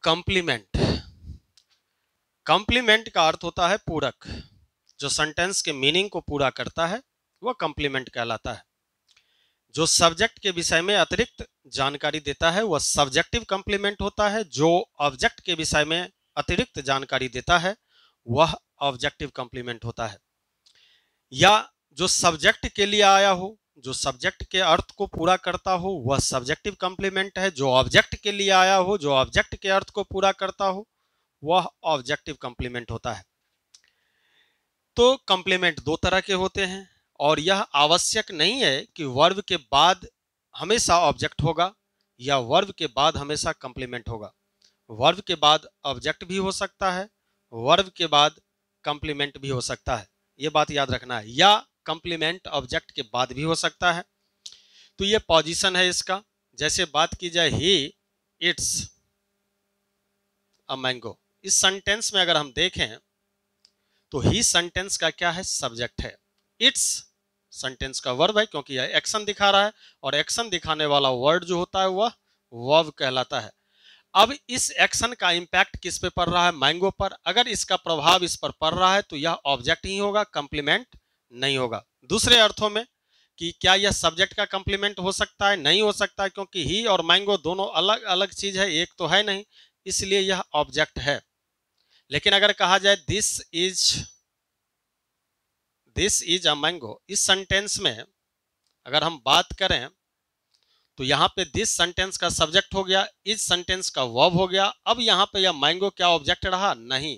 Complement. Complement का अर्थ होता है पूरक। जो सेंटेंस के मीनिंग को पूरा करता है वह कॉम्प्लीमेंट कहलाता है। जो सब्जेक्ट के विषय में अतिरिक्त जानकारी देता है वह सब्जेक्टिव कॉम्प्लीमेंट होता है। जो ऑब्जेक्ट के विषय में अतिरिक्त जानकारी देता है वह ऑब्जेक्टिव कॉम्प्लीमेंट होता है। या जो सब्जेक्ट के लिए आया हो, जो सब्जेक्ट के अर्थ को पूरा करता हो वह सब्जेक्टिव कॉम्प्लीमेंट है। जो ऑब्जेक्ट के लिए आया हो, जो ऑब्जेक्ट के अर्थ को पूरा करता हो वह ऑब्जेक्टिव कॉम्प्लीमेंट होता है। तो कॉम्प्लीमेंट दो तरह के होते हैं और यह आवश्यक नहीं है कि वर्ब के बाद हमेशा ऑब्जेक्ट होगा या वर्ब के बाद हमेशा कॉम्प्लीमेंट होगा। वर्ब के बाद ऑब्जेक्ट भी हो सकता है, वर्ब के बाद कॉम्प्लीमेंट भी हो सकता है, ये बात याद रखना है। या कॉम्प्लीमेंट ऑब्जेक्ट के बाद भी हो सकता है। तो ये पोजीशन है इसका। जैसे बात की जाए ही इट्स अ मैंगो, इस सेंटेंस में अगर हम देखें तो ही सेंटेंस का क्या है, सब्जेक्ट है। इट्स सेंटेंस का वर्ब है क्योंकि यह एक्शन दिखा रहा है और एक्शन दिखाने वाला वर्ड जो होता है वह वर्ब कहलाता है। अब इस एक्शन का इंपैक्ट किस पे पड़ रहा है, मैंगो पर। अगर इसका प्रभाव इस पर पड़ रहा है तो यह ऑब्जेक्ट ही होगा, कॉम्प्लीमेंट नहीं होगा। दूसरे अर्थों में कि क्या यह सब्जेक्ट का कॉम्प्लीमेंट हो सकता है, नहीं हो सकता, क्योंकि ही और मैंगो दोनों अलग अलग चीज है, एक तो है नहीं, इसलिए यह ऑब्जेक्ट है। लेकिन अगर कहा जाए दिस इज अ मैंगो, इस सेंटेंस में अगर हम बात करें तो यहाँ पे दिस सेंटेंस का सब्जेक्ट हो गया, इस सेंटेंस का वर्ब हो गया। अब यहाँ पे यह मैंगो क्या ऑब्जेक्ट रहा, नहीं।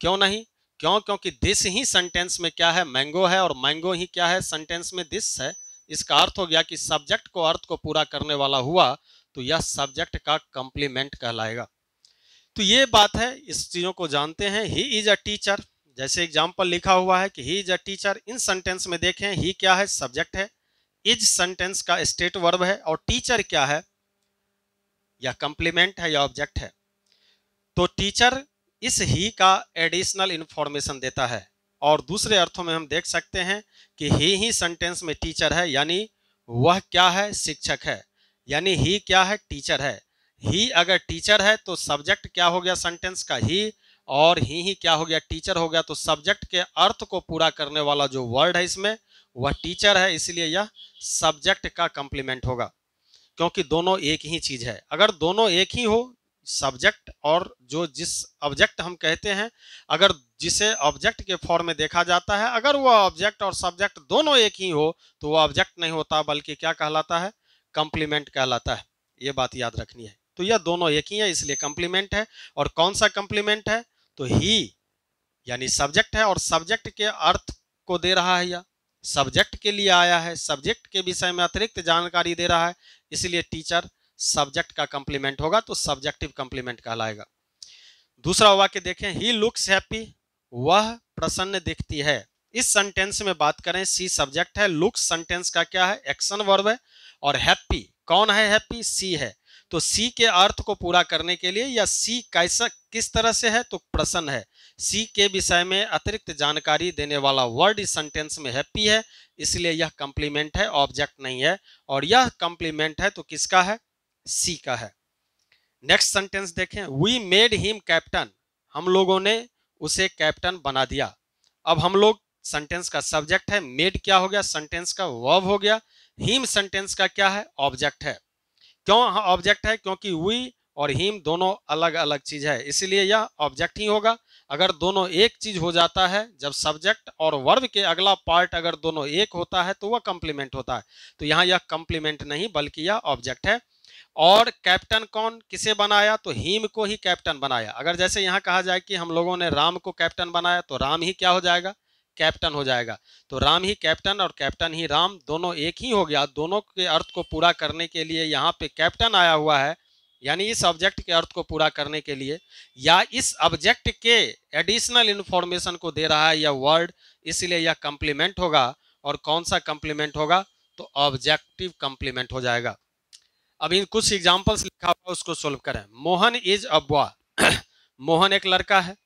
क्यों नहीं? क्योंकि दिस ही सेंटेंस में क्या है, मैंगो है, और मैंगो ही क्या है, सेंटेंस में दिस है। इसका अर्थ हो गया कि सब्जेक्ट को अर्थ को पूरा करने वाला हुआ तो यह सब्जेक्ट का कॉम्प्लीमेंट कहलाएगा। तो ये बात है, इस चीजों को जानते हैं। ही इज अ टीचर, जैसे एग्जाम्पल लिखा हुआ है कि he is a teacher, in sentence में देखें ही क्या है, सब्जेक्ट है, इज सेंटेंस का स्टेट वर्ब है, और टीचर क्या है, या कॉम्प्लीमेंट है या ऑब्जेक्ट है। तो टीचर इस ही का एडिशनल इंफॉर्मेशन देता है। और दूसरे अर्थों में हम देख सकते हैं कि ही सेंटेंस में टीचर है, यानी वह क्या है, शिक्षक है, यानी ही क्या है, टीचर है। ही अगर टीचर है तो सब्जेक्ट क्या हो गया सेंटेंस का, ही, और ही क्या हो गया, टीचर हो गया। तो सब्जेक्ट के अर्थ को पूरा करने वाला जो वर्ड है इसमें वह टीचर है, इसलिए यह सब्जेक्ट का कॉम्प्लीमेंट होगा, क्योंकि दोनों एक ही चीज है। अगर दोनों एक ही हो, सब्जेक्ट और जो जिस ऑब्जेक्ट हम कहते हैं, अगर जिसे ऑब्जेक्ट के फॉर्म में देखा जाता है, अगर वह ऑब्जेक्ट और सब्जेक्ट दोनों एक ही हो तो वह ऑब्जेक्ट नहीं होता, बल्कि क्या कहलाता है, कॉम्प्लीमेंट कहलाता है। ये बात याद रखनी है। तो यह दोनों एक ही है, इसलिए कॉम्प्लीमेंट है। और कौन सा कॉम्प्लीमेंट है, तो ही यानी सब्जेक्ट है, और सब्जेक्ट के अर्थ को दे रहा है, या सब्जेक्ट के लिए आया है, सब्जेक्ट के विषय में अतिरिक्त जानकारी दे रहा है, इसलिए टीचर सब्जेक्ट का कॉम्प्लीमेंट होगा, तो सब्जेक्टिव कॉम्प्लीमेंट कहलाएगा। दूसरा वाक्य देखें, ही लुक्स हैप्पी, वह प्रसन्न दिखती है। इस सेंटेंस में बात करें, सी सब्जेक्ट है, लुक्स सेंटेंस का क्या है, एक्शन वर्ब है, और हैप्पी कौन है, हैप्पी सी है। तो सी के अर्थ को पूरा करने के लिए, या सी कैसा किस तरह से है, तो प्रसन्न है। सी के विषय में अतिरिक्त जानकारी देने वाला वर्ड इस सेंटेंस में हैप्पी है, इसलिए यह कॉम्प्लीमेंट है, ऑब्जेक्ट नहीं है। और यह कॉम्प्लीमेंट है तो किसका है, सी का है। नेक्स्ट सेंटेंस देखें, वी मेड हिम कैप्टन, हम लोगों ने उसे कैप्टन बना दिया। अब हम लोग सेंटेंस का सब्जेक्ट है, मेड क्या हो गया, सेंटेंस का वर्ब हो गया, हिम सेंटेंस का क्या है, ऑब्जेक्ट है। क्यों ऑब्जेक्ट है, क्योंकि वी और हिम दोनों अलग अलग चीज है, इसलिए यह ऑब्जेक्ट ही होगा। अगर दोनों एक चीज हो जाता है, जब सब्जेक्ट और वर्ब के अगला पार्ट अगर दोनों एक होता है तो वह कॉम्प्लीमेंट होता है। तो यहाँ यह कॉम्प्लीमेंट नहीं बल्कि यह ऑब्जेक्ट है। और कैप्टन कौन किसे बनाया, तो हिम को ही कैप्टन बनाया। अगर जैसे यहाँ कहा जाए कि हम लोगों ने राम को कैप्टन बनाया, तो राम ही क्या हो जाएगा, कैप्टन हो जाएगा। तो राम ही कैप्टन और कैप्टन ही राम, दोनों एक ही हो गया। दोनों के अर्थ को पूरा करने के लिए यहाँ पे कैप्टन आया हुआ है, यानी इस ऑब्जेक्ट के अर्थ को पूरा करने के लिए, या इस ऑब्जेक्ट के एडिशनल इंफॉर्मेशन को दे रहा है यह वर्ड, इसलिए यह कॉम्प्लीमेंट होगा। और कौन सा कॉम्प्लीमेंट होगा, तो ऑब्जेक्टिव कॉम्प्लीमेंट हो जाएगा। अब इन कुछ एग्जांपल्स लिखा हुआ उसको सोल्व करें। Mohan is a boy, Mohan एक लड़का है।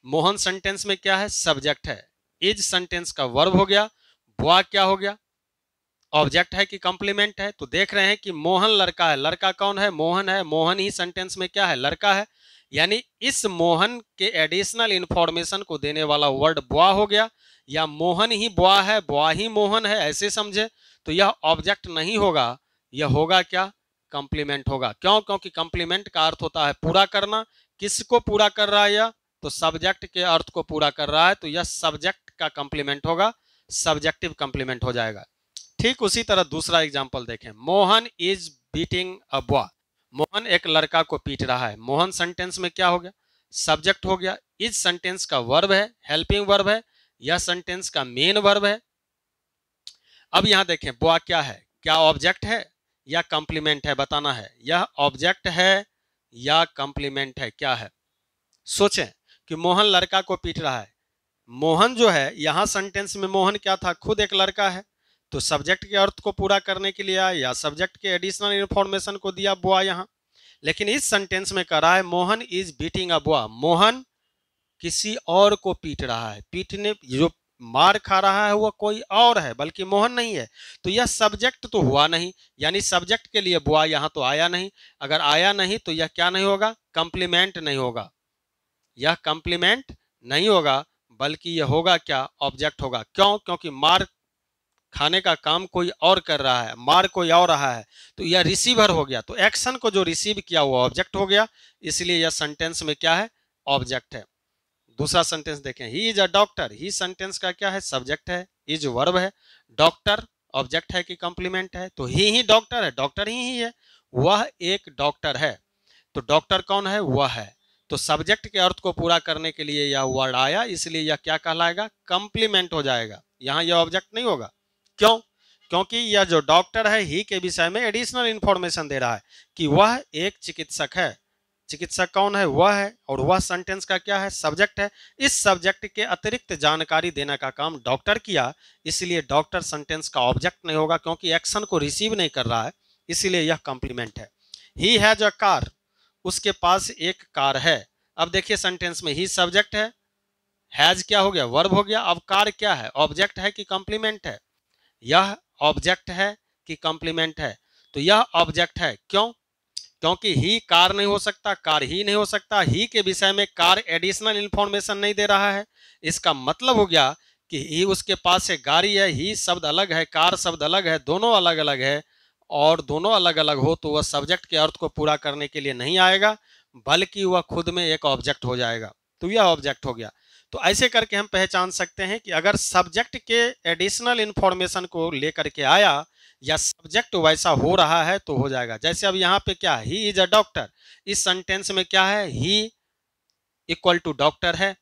मोहन सेंटेंस में क्या है, सब्जेक्ट है, इज सेंटेंस का वर्ब हो गया, बॉय क्या हो गया, ऑब्जेक्ट है कि कंप्लीमेंट है? तो देख रहे हैं कि मोहन लड़का है। लड़का कौन है? मोहन है। मोहन ही सेंटेंस में क्या है? लड़का है। यानी इस मोहन के एडिशनल इंफॉर्मेशन को देने वाला वर्ड बॉय हो गया, या मोहन ही बॉय है, बॉय ही मोहन है, ऐसे समझे। तो यह ऑब्जेक्ट नहीं होगा, यह होगा क्या? कंप्लीमेंट होगा। क्यों? क्योंकि कंप्लीमेंट का अर्थ होता है पूरा करना। किसको पूरा कर रहा है यह? तो सब्जेक्ट के अर्थ को पूरा कर रहा है, तो यह सब्जेक्ट का कंप्लीमेंट होगा, सब्जेक्टिव कंप्लीमेंट हो जाएगा। ठीक उसी तरह दूसरा एग्जांपल देखें। Mohan is beating a boy. Mohan एक लड़का को पीट रहा है। मोहन सेंटेंस में क्या हो गया? सब्जेक्ट हो गया। इज सेंटेंस का वर्ब है, हेल्पिंग वर्ब है। यह सेंटेंस का मेन वर्ब है। अब यहां देखें, बॉय क्या है? क्या ऑब्जेक्ट है या कंप्लीमेंट है? बताना है। यह ऑब्जेक्ट है या कंप्लीमेंट है? क्या है? सोचें कि मोहन लड़का को पीट रहा है। मोहन जो है, यहां सेंटेंस में मोहन क्या था? खुद एक लड़का है। तो सब्जेक्ट के अर्थ को पूरा करने के लिए आया, या सब्जेक्ट के एडिशनल इंफॉर्मेशन को दिया बॉय यहां। लेकिन इस सेंटेंस में कह रहा है Mohan is beating a boy. Mohan किसी और को पीट रहा है। पीटने, जो मार खा रहा है, वह कोई और है, बल्कि मोहन नहीं है। तो यह सब्जेक्ट तो हुआ नहीं, यानी सब्जेक्ट के लिए बॉय यहां तो आया नहीं। अगर आया नहीं तो यह क्या नहीं होगा? कंप्लीमेंट नहीं होगा। यह कंप्लीमेंट नहीं होगा, बल्कि यह होगा क्या? ऑब्जेक्ट होगा। क्यों? क्योंकि मार खाने का काम कोई और कर रहा है, मार कोई और रहा है, तो यह रिसीवर हो गया। तो एक्शन को जो रिसीव किया हुआ ऑब्जेक्ट हो गया, इसलिए यह सेंटेंस में क्या है? ऑब्जेक्ट है। दूसरा सेंटेंस देखें, he is a doctor. He sentence का क्या है? सब्जेक्ट है। इज वर्ब है। डॉक्टर ऑब्जेक्ट है कि कंप्लीमेंट है? तो ही डॉक्टर है, डॉक्टर ही है। वह एक डॉक्टर है। तो डॉक्टर कौन है? वह है। तो सब्जेक्ट के अर्थ को पूरा करने के लिए यह वर्ड आया, इसलिए यह क्या कहलाएगा? कंप्लीमेंट हो जाएगा। यहां यह ऑब्जेक्ट नहीं होगा। क्यों? क्योंकि यह जो डॉक्टर है, ही के विषय में एडिशनल इंफॉर्मेशन दे रहा है कि वह एक चिकित्सक है। चिकित्सक कौन है? वह है। और वह सेंटेंस का क्या है? सब्जेक्ट है। इस सब्जेक्ट के अतिरिक्त जानकारी देने का काम डॉक्टर किया, इसलिए डॉक्टर सेंटेंस का ऑब्जेक्ट नहीं होगा, क्योंकि एक्शन को रिसीव नहीं कर रहा है, इसलिए यह कंप्लीमेंट है। He has a car. उसके पास एक कार है। अब देखिए सेंटेंस में ही सब्जेक्ट है, हैज क्या हो गया? वर्ब हो गया। अब कार क्या है? ऑब्जेक्ट है कि कंप्लीमेंट है? यह ऑब्जेक्ट है कि कंप्लीमेंट है? तो यह ऑब्जेक्ट है। क्यों? क्योंकि ही कार नहीं हो सकता, कार ही नहीं हो सकता। ही के विषय में कार एडिशनल इंफॉर्मेशन नहीं दे रहा है। इसका मतलब हो गया कि ही उसके पास एक गाड़ी है। ही शब्द अलग है, कार शब्द अलग है, दोनों अलग अलग है। और दोनों अलग अलग हो तो वह सब्जेक्ट के अर्थ को पूरा करने के लिए नहीं आएगा, बल्कि वह खुद में एक ऑब्जेक्ट हो जाएगा। तो यह ऑब्जेक्ट हो गया। तो ऐसे करके हम पहचान सकते हैं कि अगर सब्जेक्ट के एडिशनल इंफॉर्मेशन को लेकर के आया, या सब्जेक्ट वैसा हो रहा है, तो हो जाएगा। जैसे अब यहाँ पे क्या है? He is a doctor. इस सेंटेंस में क्या है? ही इक्वल टू डॉक्टर है।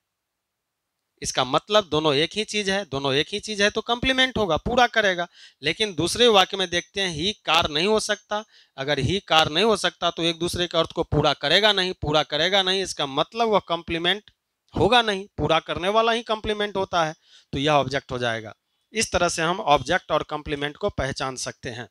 इसका मतलब दोनों एक ही चीज है। दोनों एक ही चीज है तो कंप्लीमेंट होगा, पूरा करेगा। लेकिन दूसरे वाक्य में देखते हैं ही कार नहीं हो सकता। अगर ही कार नहीं हो सकता तो एक दूसरे के अर्थ को पूरा करेगा नहीं, पूरा करेगा नहीं, इसका मतलब वह कंप्लीमेंट होगा नहीं। पूरा करने वाला ही कंप्लीमेंट होता है, तो यह ऑब्जेक्ट हो जाएगा। इस तरह से हम ऑब्जेक्ट और कंप्लीमेंट को पहचान सकते हैं।